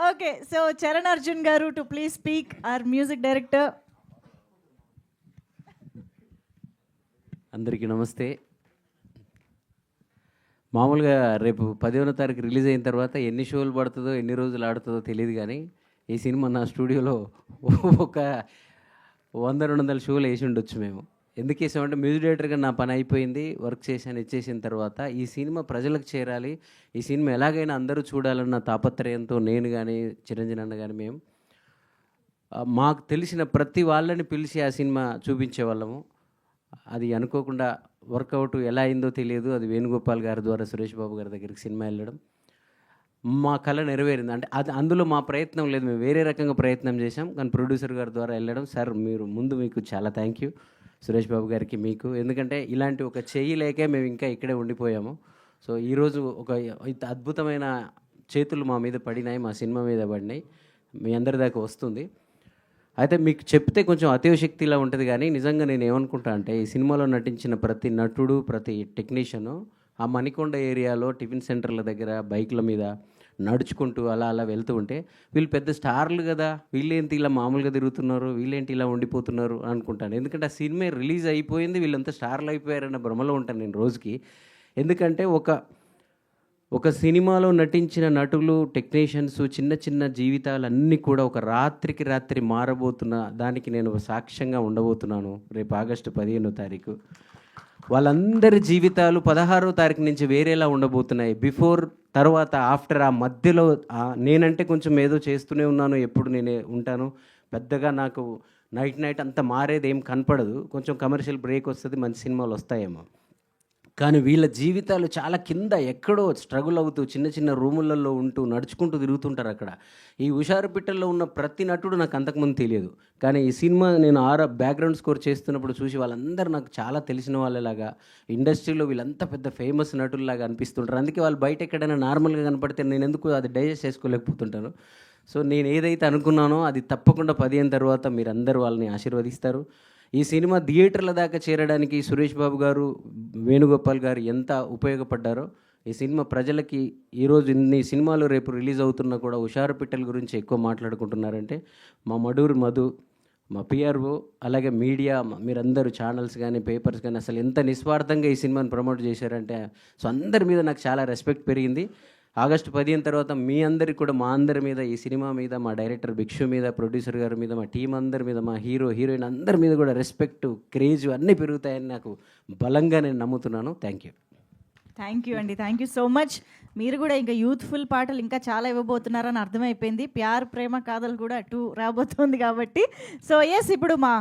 Okay, so Charan Arjun గారు to please speak, our music director. అందరికీ నమస్తే. మామూలుగా రేపు 10వ తారీఖు రిలీజ్ అయిన తర్వాత ఎన్ని షోలు పడుతుందో ఎన్ని రోజులు ఆడుతుందో తెలియదు, కానీ ఈ సినిమా నా స్టూడియోలో ఒక 100-200 షోలు వేసి ఉండొచ్చు మేము. ఎందుకు వేసామంటే మ్యూజిక్ డైరెక్టర్గా నా పని అయిపోయింది, వర్క్ చేశాను, ఇచ్చేసిన తర్వాత ఈ సినిమా ప్రజలకు చేరాలి, ఈ సినిమా ఎలాగైనా అందరూ చూడాలన్న తాపత్రయంతో నేను కానీ చిరంజీవి అన్న కానీ మేము మాకు తెలిసిన ప్రతి వాళ్ళని పిలిచి ఆ సినిమా చూపించే వాళ్ళము. అది అనుకోకుండా వర్కౌట్ ఎలా అయిందో తెలియదు. అది వేణుగోపాల్ గారి ద్వారా సురేష్ బాబు గారి దగ్గరికి సినిమా వెళ్ళడం మా కళ నెరవేరింది. అంటే అది అందులో మా ప్రయత్నం లేదు, మేము వేరే రకంగా ప్రయత్నం చేశాం, కానీ ప్రొడ్యూసర్ గారి ద్వారా వెళ్ళడం. సార్ మీరు ముందు మీకు చాలా థ్యాంక్ యూ, సురేష్ బాబు గారికి మీకు, ఎందుకంటే ఇలాంటి ఒక చెయ్యి లేకే మేము ఇంకా ఇక్కడే ఉండిపోయాము. సో ఈరోజు ఒక అద్భుతమైన చేతులు మా మీద పడినాయి, మా సినిమా మీద పడినాయి, మీ అందరి దాకా వస్తుంది. అయితే మీకు చెప్తే కొంచెం అతిశక్తిలా ఉంటుంది, కానీ నిజంగా నేను ఏమనుకుంటా అంటే ఈ సినిమాలో నటించిన ప్రతి నటుడు, ప్రతి టెక్నీషియను ఆ మణికొండ ఏరియాలో టిఫిన్ సెంటర్ల దగ్గర బైక్ల మీద నడుచుకుంటూ అలా అలా వెళ్తూ ఉంటే వీళ్ళు పెద్ద స్టార్లు కదా, వీళ్ళేంటి ఇలా మామూలుగా తిరుగుతున్నారు, వీళ్ళేంటి ఇలా ఉండిపోతున్నారు అనుకుంటాను. ఎందుకంటే ఆ సినిమా రిలీజ్ అయిపోయింది, వీళ్ళంతా స్టార్లు అయిపోయారన్న భ్రమలో ఉంటాను నేను రోజుకి. ఎందుకంటే ఒక సినిమాలో నటించిన నటులు, టెక్నీషియన్స్, చిన్న చిన్న జీవితాలన్నీ కూడా ఒక రాత్రికి రాత్రి మారబోతున్న దానికి నేను సాక్ష్యంగా ఉండబోతున్నాను రేపు ఆగస్టు 15వ తారీఖు. వాళ్ళందరి జీవితాలు 16వ తారీఖు నుంచి వేరేలా ఉండబోతున్నాయి. బిఫోర్, తర్వాత, ఆఫ్టర్, ఆ మధ్యలో నేనంటే కొంచెం ఏదో చేస్తూనే ఉన్నాను, ఎప్పుడు నేనే ఉంటాను. పెద్దగా నాకు నైట్ అంత మారేది ఏం కనపడదు. కొంచెం కమర్షియల్ బ్రేక్ వస్తుంది, మంచి సినిమాలు వస్తాయేమో. కానీ వీళ్ళ జీవితాలు చాలా కింద ఎక్కడో స్ట్రగుల్ అవుతూ చిన్న చిన్న రూములలో ఉంటూ నడుచుకుంటూ తిరుగుతుంటారు అక్కడ. ఈ హుషారుపిట్టల్లో ఉన్న ప్రతి నటుడు నాకు అంతకుముందు తెలియదు, కానీ ఈ సినిమా నేను బ్యాక్గ్రౌండ్ స్కోర్ చేస్తున్నప్పుడు చూసి వాళ్ళందరూ నాకు చాలా తెలిసిన వాళ్ళలాగా, ఇండస్ట్రీలో వీళ్ళంతా పెద్ద ఫేమస్ నటుల్లాగా అనిపిస్తుంటారు. అందుకే వాళ్ళు బయట ఎక్కడైనా నార్మల్గా కనపడితే నేను ఎందుకు అది డైజెస్ట్ చేసుకోలేకపోతుంటాను. సో నేను ఏదైతే అనుకున్నానో అది తప్పకుండా 15 తర్వాత మీరందరూ వాళ్ళని ఆశీర్వదిస్తారు. ఈ సినిమా థియేటర్ల దాకా చేరడానికి సురేష్ బాబు గారు, వేణుగోపాల్ గారు ఎంత ఉపయోగపడ్డారో, ఈ సినిమా ప్రజలకి ఈరోజు ఇన్ని సినిమాలు రేపు రిలీజ్ అవుతున్నా కూడా హుషారు పిట్టల గురించి ఎక్కువ మాట్లాడుకుంటున్నారంటే మా మడూరు మధు, మా పిఆర్ఓ, అలాగే మీడియా, మీరందరూ ఛానల్స్ కానీ పేపర్స్ కానీ అసలు ఎంత నిస్వార్థంగా ఈ సినిమాని ప్రమోట్ చేశారంటే, సో అందరి మీద నాకు చాలా రెస్పెక్ట్ పెరిగింది. ఆగస్టు 15 తర్వాత మీ అందరికి కూడా, మా అందరి మీద, ఈ సినిమా మీద, మా డైరెక్టర్ భిక్షు మీద, ప్రొడ్యూసర్ గారి మీద, మా టీం అందరి మీద, మా హీరోయిన్ అందరి మీద కూడా రెస్పెక్ట్, క్రేజ్ అన్నీ పెరుగుతాయని నాకు బలంగా నేను నమ్ముతున్నాను. థ్యాంక్ యూ అండి, థ్యాంక్ యూ సో మచ్. మీరు కూడా ఇంకా యూత్ఫుల్ పాటలు ఇంకా చాలా ఇవ్వబోతున్నారని అర్థమైపోయింది. ప్యార్, ప్రేమ, కాదలు కూడా 2 రాబోతుంది కాబట్టి. సో ఎస్, ఇప్పుడు మా